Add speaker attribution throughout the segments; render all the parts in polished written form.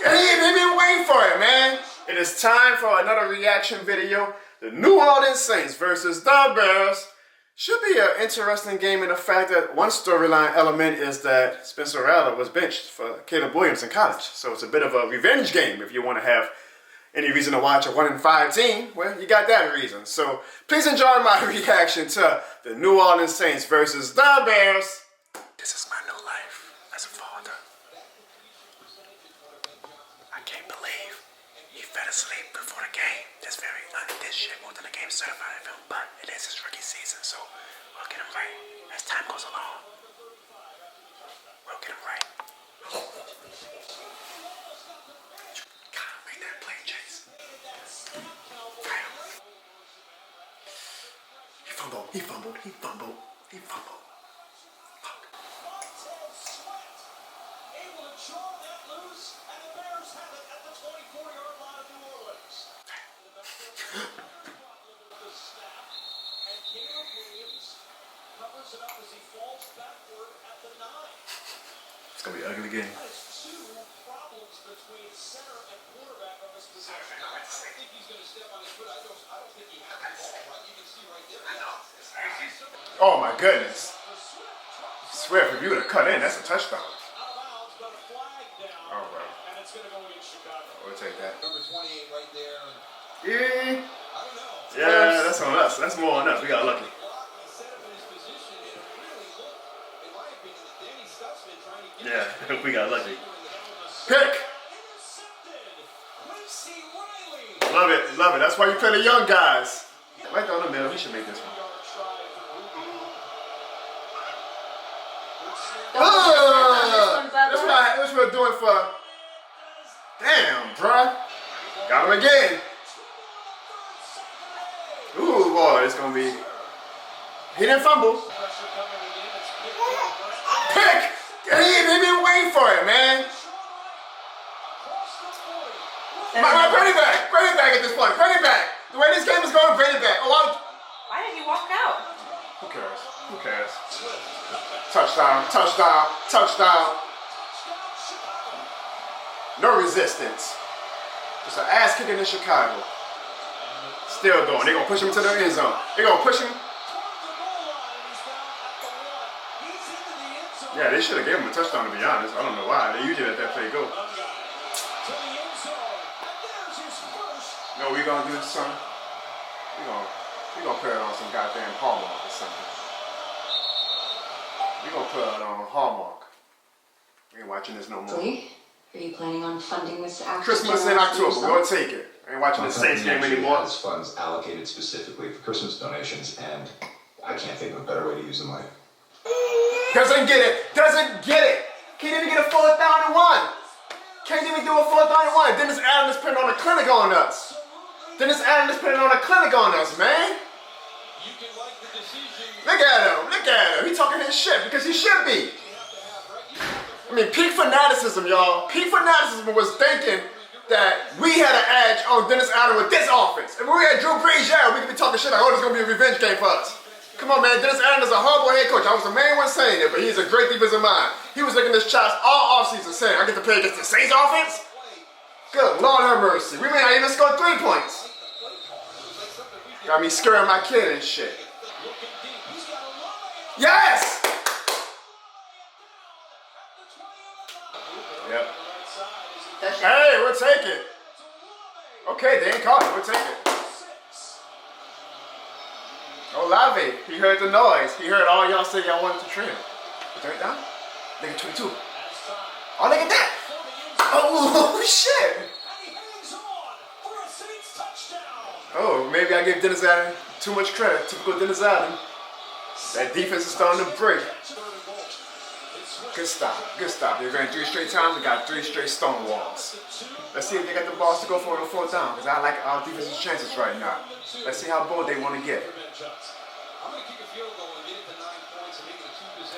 Speaker 1: They've been waiting for it, man. It is time for another reaction video. The New Orleans Saints versus the Bears. Should be an interesting game in the fact that one storyline element is that Spencer Rattler was benched for Caleb Williams in college. So it's a bit of a revenge game if you want to have any reason to watch a 1-5 team. Well, you got that reason. So please enjoy my reaction to the New Orleans Saints versus the Bears. This is my new life as a father. I can't believe he fell asleep before the game. That's very this shit more than the game certified of him, but it is his rookie season, so we'll get him right as time goes along. We'll get him right. God, make that play, Chase. Fight him. He fumbled. He fumbled. He fumbled. He fumbled. Fuck.
Speaker 2: Able to draw that loose, and the Bears have it at the 24-yard line of New Orleans. And Caleb Williams covers it up as he falls backward at the 9.
Speaker 1: It's gonna be an ugly game.
Speaker 2: There's two problems between center and quarterback on this possession. I think he's going to step on his foot. I don't think he has the ball, right? You can see right there. I know.
Speaker 1: Oh my goodness. Swift, if you would have cut in, that's a touchdown.
Speaker 2: Out of bounds, but a flag down.
Speaker 1: All right.
Speaker 2: And it's going to go against Chicago.
Speaker 1: We'll take that.
Speaker 2: Number 28 right there.
Speaker 1: Yeah.
Speaker 2: I don't know.
Speaker 1: Yeah, that's on us. That's more on us. We got lucky. Yeah, we got lucky. Pick! Love it, love it. That's why you play the young guys. Right down the middle, he should make this one. That's what we're doing for. Damn, bruh. Got him again. Ooh, boy, it's gonna be. He didn't fumble. Pick! They've been waiting for it, man. Bring it back. Bring it back at this point. Bring it back. The way this game is going, bring it back.
Speaker 3: Why did he walk out?
Speaker 1: Who cares? Who cares? Touchdown, touchdown, touchdown. No resistance. Just an ass kicking in Chicago. Still going. They're going to push him to the end zone. They're going to push him. Yeah, they should have given him a touchdown, to be honest. I don't know why. They usually let that play go. No, we going to do this, son. We gonna put it on some goddamn Hallmark or something. We gonna put it on Hallmark. We ain't watching this no more.
Speaker 4: Are you planning on funding this after
Speaker 1: Christmas in October? We'll take it. I ain't watching the Saints game anymore.
Speaker 5: Has funds allocated specifically for Christmas donations, and I can't think of a better way to use them.
Speaker 1: Doesn't get it. Doesn't get it. Can't even get a 4th down and 1. Can't even do a 4th down and 1. Dennis Allen is putting on a clinic on us. Dennis Allen is putting on a clinic on us, man.
Speaker 2: You can like the decision.
Speaker 1: Look at him. Look at him. He talking his shit because he should be. I mean, peak fanaticism, y'all. Peak fanaticism was thinking that we had an edge on Dennis Allen with this offense. If we had Drew Brees, yeah, we could be talking shit like, oh, this is going to be a revenge game for us. Come on, man. Dennis Allen is a horrible head coach. I was the main one saying it, but he's a great defensive mind. He was licking his chops all offseason saying, I get to play against the Saints offense? Good Lord have mercy. We may not even score 3 points. Got me scaring my kid and shit. Yes! Yep. Hey, we'll take it. Okay, they ain't caught it. We'll take it. Olave, he heard the noise. He heard all y'all say y'all wanted to trim. Third down? Nigga 22. Oh, look at that. Oh, shit. Oh, maybe I gave Dennis Allen too much credit. Typical Dennis Allen. That defense is starting to break. Good stop. Good stop. They ran 3 straight times. They got 3 straight stone walls. Let's see if they got the balls to go for it on 4th down. Because I like our defense's chances right now. Let's see how bold they want to get.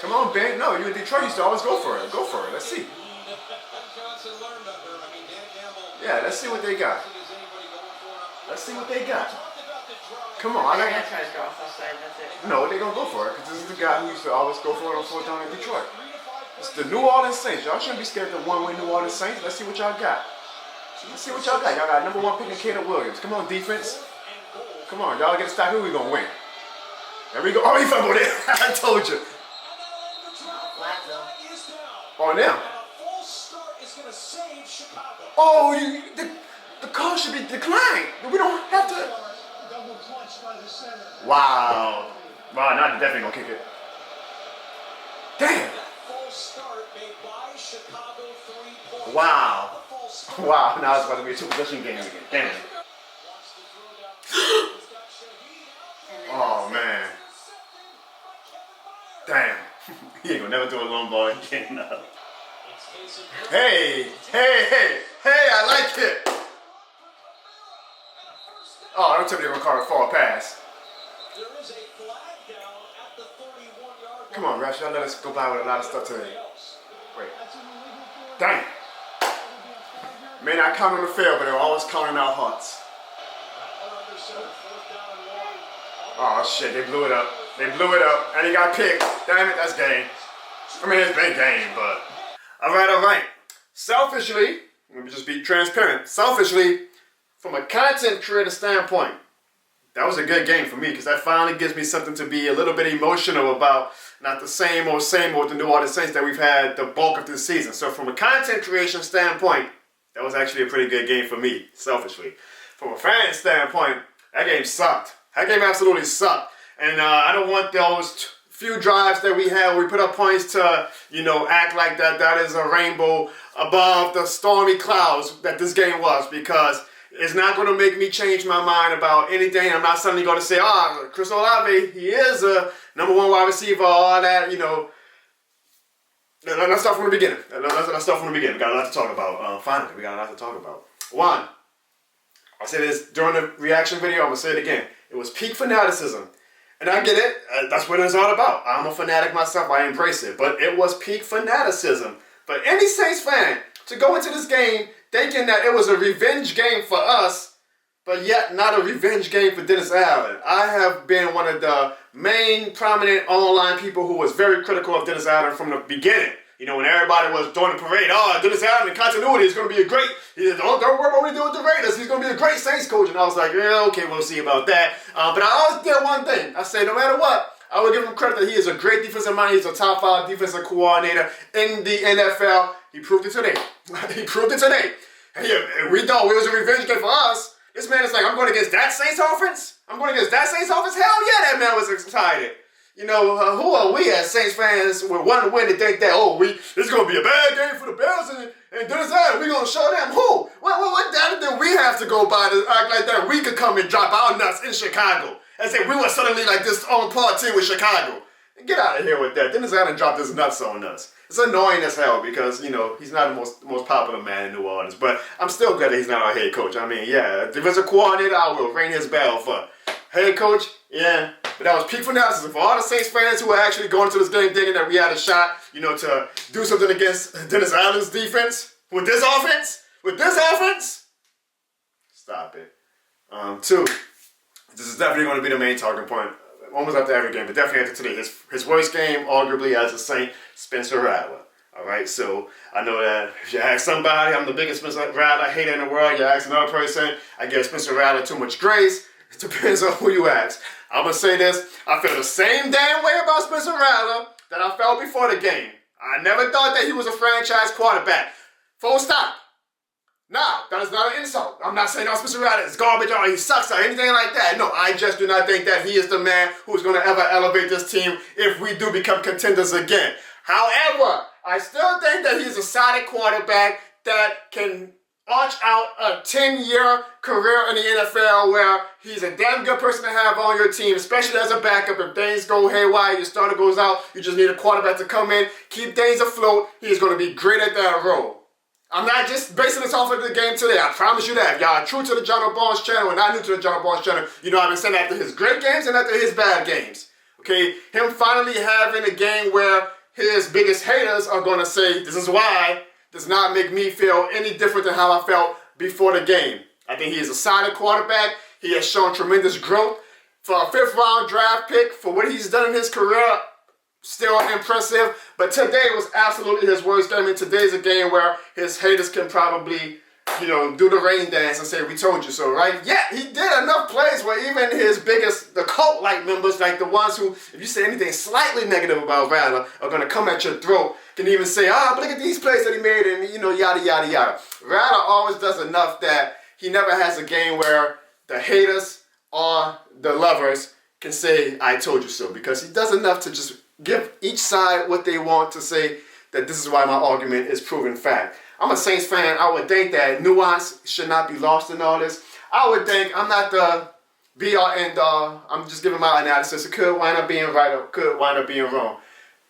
Speaker 1: Come on, Ben. No, you in Detroit used to always go for it. Go for it. Let's see. Yeah, let's see what they got. Let's see what they got. Come on,
Speaker 3: They're gonna try to go off the side, that's it.
Speaker 1: No, they're gonna go for it because this is the guy who used to always go for it on 4th down in Detroit. It's the New Orleans Saints. Y'all shouldn't be scared of the one-way New Orleans Saints. Let's see what y'all got. Let's see what y'all got. Y'all got number 1 pick in Caleb Williams. Come on, defense. Come on, y'all get a stop. Who we gonna win? There we go. Oh, he fumbled it. I told you. On them. Oh, the call should be declined. We don't have to. Wow. Wow, now they're definitely gonna kick it. Damn. Wow. Wow, now it's about to be a 2-possession game again. Damn. Oh, man. Damn. He ain't gonna never do a long ball again. No. Hey, I like it. Oh, don't tell me they're gonna call it a far pass. Come on, refs, y'all let us go by with a lot of stuff today. Wait. Dang. May not count on the field, but they're always counting our hearts. Oh shit, they blew it up. And he got picked. Damn it, that's game. I mean, it's been game, but. Alright. Selfishly, let me just be transparent. Selfishly, from a content creator standpoint, that was a good game for me because that finally gives me something to be a little bit emotional about. Not the same old with the New Orleans Saints that we've had the bulk of this season. So from a content creation standpoint, that was actually a pretty good game for me, selfishly. From a fan standpoint, that game sucked. That game absolutely sucked. And I don't want those few drives that we had where we put up points to, act like that is a rainbow above the stormy clouds that this game was, because it's not going to make me change my mind about anything. I'm not suddenly going to say, Chris Olave, he is a number 1 wide receiver, all that, Let's start from the beginning. Let's start from the beginning. We got a lot to talk about. Finally, we got a lot to talk about. 1, I said this during the reaction video, I'm going to say it again. It was peak fanaticism. And I get it. That's what it's all about. I'm a fanatic myself. I embrace it. But it was peak fanaticism. For any Saints fan to go into this game thinking that it was a revenge game for us, but yet not a revenge game for Dennis Allen. I have been one of the main prominent online people who was very critical of Dennis Allen from the beginning. When everybody was doing the parade, Dennis Allen in continuity is going to be a great, don't worry about what he did with the Raiders, he's going to be a great Saints coach. And I was like, yeah, okay, we'll see about that. But I always did one thing. I say, no matter what, I would give him credit that he is a great defensive mind. He's a top 5 defensive coordinator in the NFL. He proved it today. We thought it was a revenge game for us. This man is like, I'm going against that Saints offense? Hell yeah, that man was excited. Who are we as Saints fans with one win to think that, this is going to be a bad game for the Bears and Dennis Allen, we're going to show them who? What data did we have to go by to act like that we could come and drop our nuts in Chicago? As if we were suddenly like this on par team with Chicago. Get out of here with that. Dennis Allen dropped his nuts on us. It's annoying as hell because, he's not the most popular man in New Orleans. But I'm still glad that he's not our head coach. I mean, yeah, defensive coordinator, I will ring his bell for. Head coach, yeah. But that was peak fanaticism for all the Saints fans who were actually going to this game thinking that we had a shot, to do something against Dennis Allen's defense. With this offense? Stop it. 2, this is definitely going to be the main talking point. Almost after every game, but definitely after today. His worst game, arguably, as a Saint, Spencer Rattler. All right, so I know that if you ask somebody, I'm the biggest Spencer Rattler hater in the world. You ask another person, I give Spencer Rattler too much grace. It depends on who you ask. I'm going to say this. I feel the same damn way about Spencer Rattler that I felt before the game. I never thought that he was a franchise quarterback. Full stop. Nah, that is not an insult. I'm not saying, Spencer Rattler is garbage or he sucks or anything like that. No, I just do not think that he is the man who's going to ever elevate this team if we do become contenders again. However, I still think that he's a solid quarterback that can arch out a 10-year career in the NFL where he's a damn good person to have on your team, especially as a backup. If things go haywire, your starter goes out, you just need a quarterback to come in, keep things afloat. He's going to be great at that role. I'm not just basing this off of the game today. I promise you that. If y'all are true to the Jono Barnes channel and not new to the Jono Barnes channel, I've been saying after his great games and after his bad games. Okay? Him finally having a game where his biggest haters are going to say, this is why, does not make me feel any different than how I felt before the game. I think he is a solid quarterback. He has shown tremendous growth. For a 5th round draft pick, for what he's done in his career, still impressive, but today was absolutely his worst game. And today's a game where his haters can probably, do the rain dance and say, we told you so, right? Yeah, he did enough plays where even his biggest, the cult-like members, like the ones who, if you say anything slightly negative about Rattler, are going to come at your throat, can even say, but look at these plays that he made, and, yada, yada, yada. Rattler always does enough that he never has a game where the haters or the lovers can say, I told you so, because he does enough to just give each side what they want to say that this is why my argument is proven fact. I'm a Saints fan. I would think that nuance should not be lost in all this. I would think, I'm not the be-all, end-all. I'm just giving my analysis. It could wind up being right or could wind up being wrong.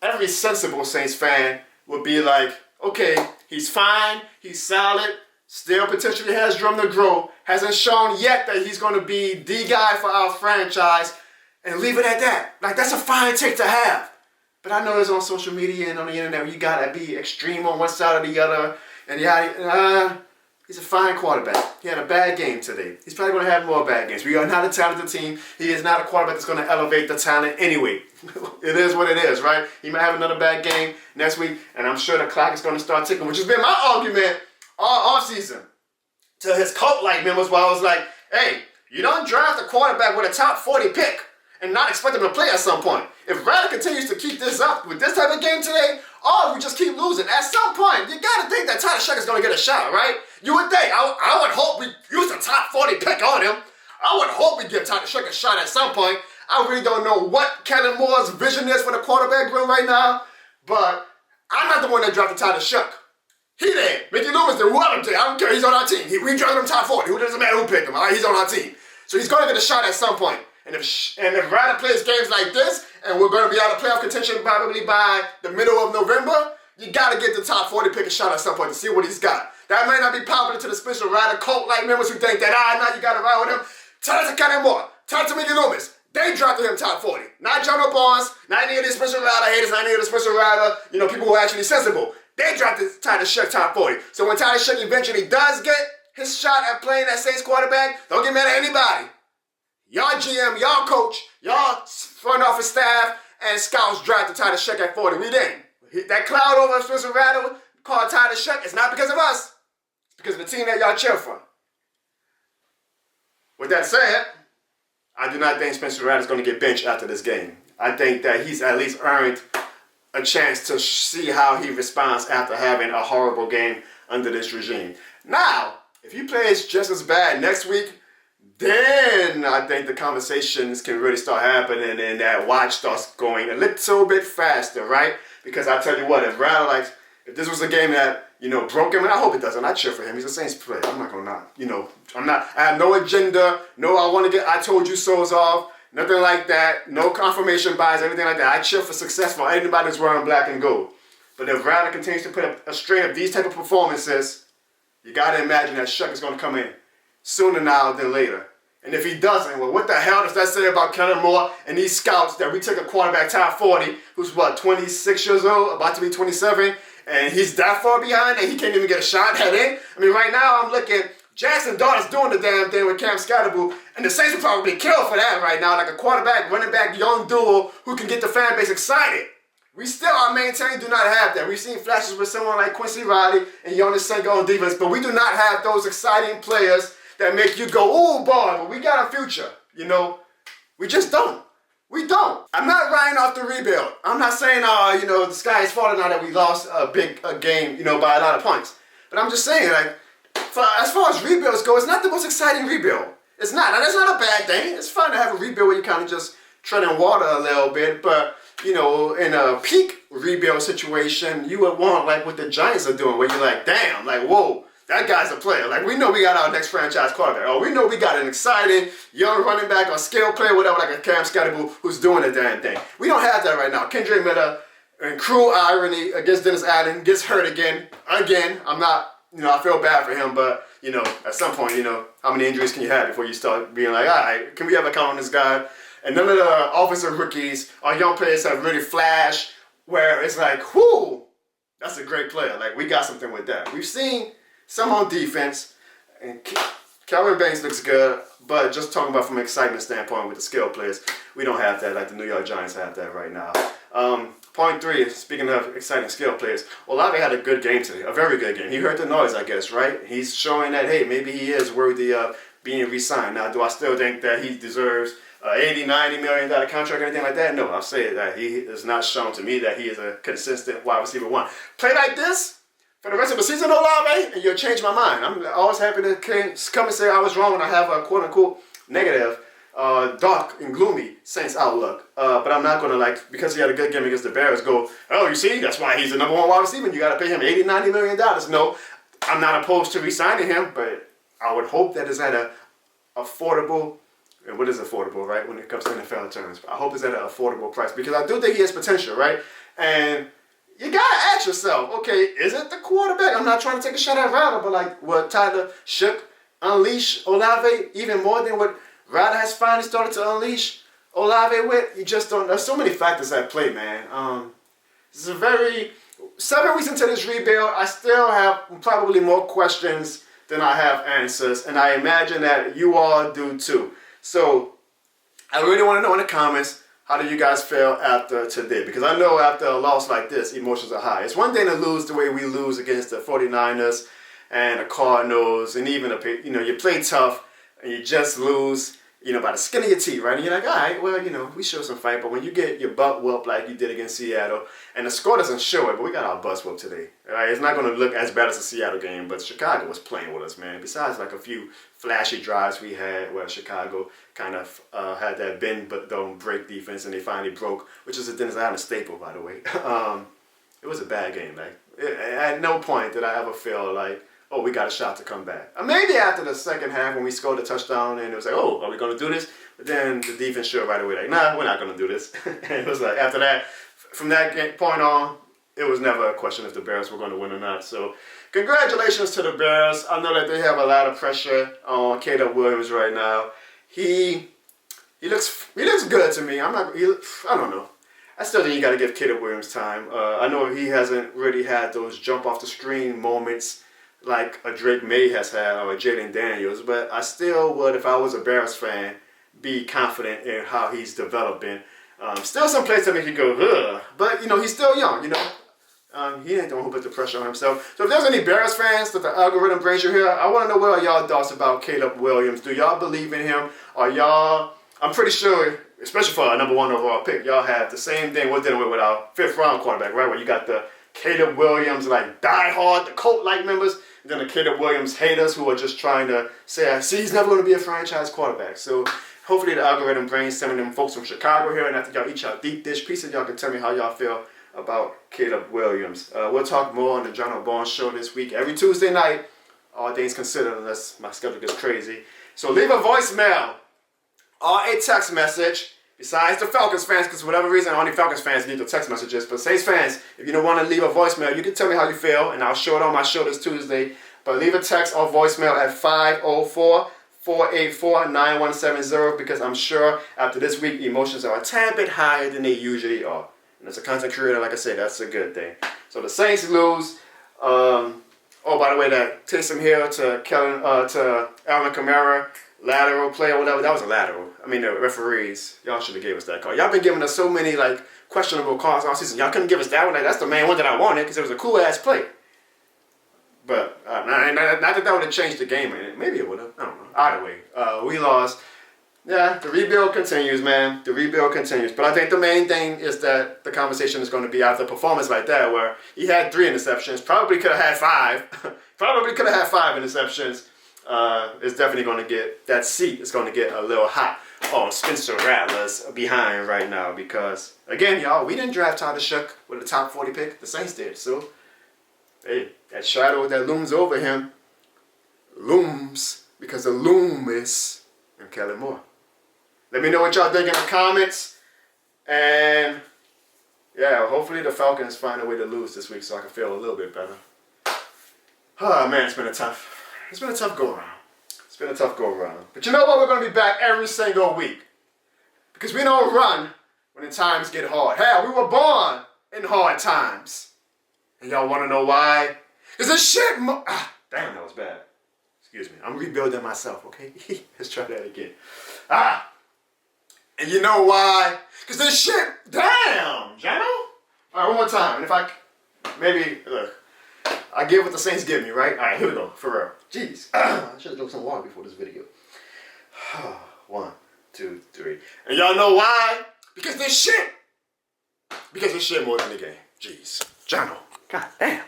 Speaker 1: Every sensible Saints fan would be like, okay, he's fine, he's solid, still potentially has room to grow, hasn't shown yet that he's going to be the guy for our franchise, and leave it at that. Like, that's a fine take to have. But I know it's on social media and on the internet where you got to be extreme on one side or the other. And he's a fine quarterback. He had a bad game today. He's probably going to have more bad games. We are not a talented team. He is not a quarterback that's going to elevate the talent anyway. It is what it is, right? He might have another bad game next week, and I'm sure the clock is going to start ticking, which has been my argument all offseason to his cult-like members where I was like, hey, you don't draft a quarterback with a top 40 pick and not expect him to play at some point. If Rattler continues to keep this up with this type of game today, or we just keep losing, at some point, you got to think that Tyler Shuck is going to get a shot, right? You would think. I would hope we use a top 40 pick on him. I would hope we give Tyler Shuck a shot at some point. I really don't know what Kellen Moore's vision is for the quarterback room right now, but I'm not the one that drafted Tyler Shuck. He did. Mickey Loomis did. Whoever did. I don't care. He's on our team. We drafted him top 40. Who doesn't matter who picked him. All right? He's on our team. So he's going to get a shot at some point. And if Rattler plays games like this, and we're going to be out of playoff contention probably by the middle of November, you got to get the top 40 pick a shot at some point to see what he's got. That might not be popular to the Spencer Rattler cult-like members who think that, now you got to ride with him. Tell it to Kellen Moore. Tell it to Mickey Loomis. They drafted him top 40. Not Jono Barnes, not any of the Spencer Rattler haters, not any of the Spencer Rattler, people who are actually sensible. They drafted Tyler Shuck top 40. So when Tyler Shuck eventually does get his shot at playing that Saints quarterback, don't get mad at anybody. Y'all GM, y'all coach, y'all front office staff, and scouts drafted Tyler Shuck at 40. We didn't. That cloud over Spencer Rattler called Tyler Shuck, it's not because of us. It's because of the team that y'all cheer for. With that said, I do not think Spencer Rattler is going to get benched after this game. I think that he's at least earned a chance to see how he responds after having a horrible game under this regime. Now, if he plays just as bad next week, then I think the conversations can really start happening and that watch starts going a little bit faster, right? Because I tell you what, if Rattler, if this was a game that, broke him, and I hope it doesn't, I cheer for him. He's a Saints player. I'm not going to I have no agenda, no I want to get I told you so's off, nothing like that, no confirmation bias, anything like that. I cheer for success for anybody that's wearing black and gold. But if Rattler continues to put up a string of these type of performances, you got to imagine that Shuck is going to come in sooner now than later. And if he doesn't, well, what the hell does that say about Kellen Moore and these scouts that we took a quarterback top 40 who's, 26 years old, about to be 27, and he's that far behind and he can't even get a shot at it? I mean, right now I'm looking, Jackson Dart's doing the damn thing with Cam Scatterboo, and the Saints would probably kill for that right now, like a quarterback, running back, young duo who can get the fan base excited. We still, our main team, do not have that. We've seen flashes with someone like Quincy Riley and Jonas Senko on defense, but we do not have those exciting players that make you go, ooh, boy, but we got a future. We just don't. We don't. I'm not riding off the rebuild. I'm not saying, the sky is falling now that we lost a big game, by a lot of points. But I'm just saying, as far as rebuilds go, it's not the most exciting rebuild. It's not. Now, that's not a bad thing. It's fun to have a rebuild where you kind of just treading water a little bit. But, in a peak rebuild situation, you would want, what the Giants are doing, where you're like, damn, whoa. That guy's a player. We know we got our next franchise quarterback. Or we know we got an exciting young running back or skill player, whatever, like a Cam Scatterboo who's doing the damn thing. We don't have that right now. Kendrick Miller, in cruel irony against Dennis Allen, gets hurt again. I'm not, I feel bad for him, but, at some point, how many injuries can you have before you start being like, all right, can we ever count on this guy? And none of the offensive rookies or young players have really flashed where it's like, whoo, that's a great player. We got something with that. We've seen some on defense, and Calvin Banks looks good, but just talking about from an excitement standpoint with the skill players, we don't have that like the New York Giants have that right now. Point three, speaking of exciting skill players, Olave had a good game today, a very good game. He heard the noise, I guess, right? He's showing that, hey, maybe he is worthy of being re-signed. Now, do I still think that he deserves $80, $90 million contract or anything like that? No, I'll say that he has not shown to me that he is a consistent wide receiver one. Play like this for the rest of the season, Olave, and you'll change my mind. I'm always happy to come and say I was wrong when I have a quote-unquote negative, dark and gloomy Saints outlook. But I'm not going to, because he had a good game against the Bears, go, oh, you see, that's why he's the number one wide receiver and you got to pay him $80, $90 million. No, I'm not opposed to re-signing him, but I would hope that it's at a affordable, and what is affordable, right, when it comes to NFL terms? I hope it's at an affordable price because I do think he has potential, right? And you got to ask yourself, okay, is it the quarterback? I'm not trying to take a shot at Rattler, but what Tyler shook, unleash Olave even more than what Rattler has finally started to unleash Olave with. You just don't, there's so many factors at play, man. This is a 7 weeks into this rebuild, I still have probably more questions than I have answers, and I imagine that you all do too. So I really want to know in the comments, how do you guys feel after today? Because I know after a loss like this, emotions are high. It's one thing to lose the way we lose against the 49ers and the Cardinals, and even you play tough and you just lose, by the skin of your teeth, right? And you're like, all right, well, we show some fight, but when you get your butt whooped like you did against Seattle, and the score doesn't show it, but we got our butts whooped today. Right? It's not going to look as bad as the Seattle game, but Chicago was playing with us, man. Besides a few flashy drives we had where Chicago kind of had that bend but don't break defense, and they finally broke, which is a Dennis Allen staple, by the way. It was a bad game, man. At no point did I ever feel like, oh, we got a shot to come back. Maybe after the second half when we scored a touchdown and it was like, oh, are we going to do this? But then the defense showed right away, like, nah, we're not going to do this. And it was like, after that, from that point on, it was never a question if the Bears were going to win or not. So congratulations to the Bears. I know that they have a lot of pressure on Caleb Williams right now. He looks good to me. I don't know. I still think you got to give Caleb Williams time. I know he hasn't really had those jump off the screen moments like a Drake May has had or a Jaden Daniels, but I still would, if I was a Bears fan, be confident in how he's developing. Still some plays that make you go, ugh, but he's still young, he ain't the one who put the pressure on himself. So if there's any Bears fans that the algorithm brings you here, I want to know what are y'all thoughts about Caleb Williams. Do y'all believe in him? I'm pretty sure, especially for a number 1 overall pick, y'all have the same thing we're dealing with our 5th round quarterback, right? Where you got the Caleb Williams, diehard, the Colt-like members, and then the Caleb Williams haters who are just trying to say, see, he's never going to be a franchise quarterback. So hopefully the algorithm brings some of them folks from Chicago here, and after y'all eat y'all deep dish pizza, y'all can tell me how y'all feel about Caleb Williams. We'll talk more on the Jono Barnes show this week, every Tuesday night, all things considered, unless my schedule gets crazy. So leave a voicemail or a text message. Besides the Falcons fans, because for whatever reason, only Falcons fans need the text messages. But Saints fans, if you don't want to leave a voicemail, you can tell me how you feel, and I'll show it on my show this Tuesday. But leave a text or voicemail at 504-484-9170, because I'm sure after this week, emotions are a tad bit higher than they usually are. And as a content creator, like I said, that's a good thing. So the Saints lose. By the way, that Taysom Hill to Alvin Kamara, lateral play or whatever, that was a lateral. I mean, the referees, y'all should have gave us that call. Y'all been giving us so many questionable calls all season. Y'all couldn't give us that one. That's the main one that I wanted because it was a cool ass play. But not that would have changed the game. Maybe it would have. I don't know. Either way, we lost. Yeah, the rebuild continues, man. The rebuild continues. But I think the main thing is that the conversation is going to be after a performance like that, where he had 3 interceptions, probably could have had 5, probably could have had 5 interceptions. It's definitely going to get, that seat is going to get a little hot on Spencer Rattler's behind right now because, again, y'all, we didn't draft Tyler Shook with a top 40 pick. The Saints did. So, hey, that shadow that looms over him looms because the loom is in Kellen Moore. Let me know what y'all think in the comments. And, yeah, hopefully the Falcons find a way to lose this week so I can feel a little bit better. Oh, man, it's been a tough go-around. It's been a tough go-around. But you know what? We're going to be back every single week. Because we don't run when the times get hard. Hell, we were born in hard times. And y'all want to know why? Because this shit... damn, that was bad. Excuse me. I'm rebuilding myself, okay? Let's try that again. And you know why? Because this shit... Damn, Jono. All right, one more time. And if I, maybe, look, I get what the Saints give me, right? All right, here we go, for real. Jeez. I should have drunk some water before this video. 1, 2, 3. And y'all know why? Because this shit. Because this shit more than the game. Jeez. Jono. God damn.